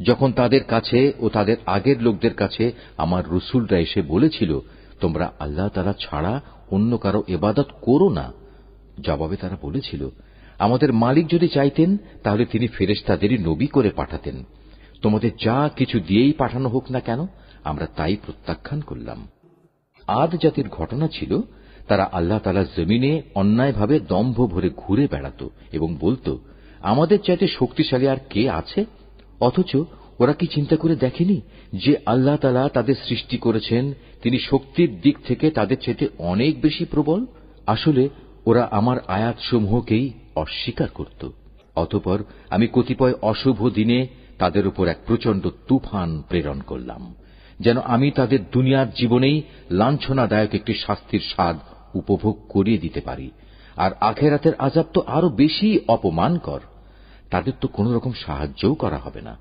যখন তাদের কাছে ও তাদের আগের লোকদের কাছে আমার রসুলরা এসে বলেছিল, তোমরা আল্লাহ তাআলা ছাড়া অন্য কারো ইবাদত করো না, জবাবে তারা বলেছিল, আমাদের মালিক যদি চাইতেন তাহলে তিনি ফেরেশতাদেরই নবী করে পাঠাতেন। তোমাদের যা কিছু দিয়েই পাঠানো হোক না কেন, আমরা তাই প্রত্যাখ্যান করলাম। আদ জাতির ঘটনা ছিল, তারা আল্লাহ তাআলার জমিনে অন্যায়ভাবে দম্ভ ভরে ঘুরে বেড়াত এবং বলত, আমাদের চাইতে শক্তিশালী আর কে আছে? অথচ ওরা কি চিন্তা করে দেখেনি যে আল্লাহ তাআলা তাদের সৃষ্টি করেছেন, তিনি শক্তির দিক থেকে তাদের চাইতে অনেক বেশি প্রবল। আসলে ওরা আমার আয়াতসমূহকেই অস্বীকার করত। অতঃপর আমি কতিপয় অশুভ দিনে তাদের উপর এক প্রচণ্ড তুফান প্রেরণ করলাম, যেন আমি তাদের দুনিয়ার জীবনেই লাঞ্ছনাদায়ক একটি শাস্তির স্বাদ উপভোগ করিয়ে দিতে পারি। আর আখিরাতের আযাব তো আরো বেশি অপমানকর। তাদের তো কোন রকম সাহায্যও করা হবে না।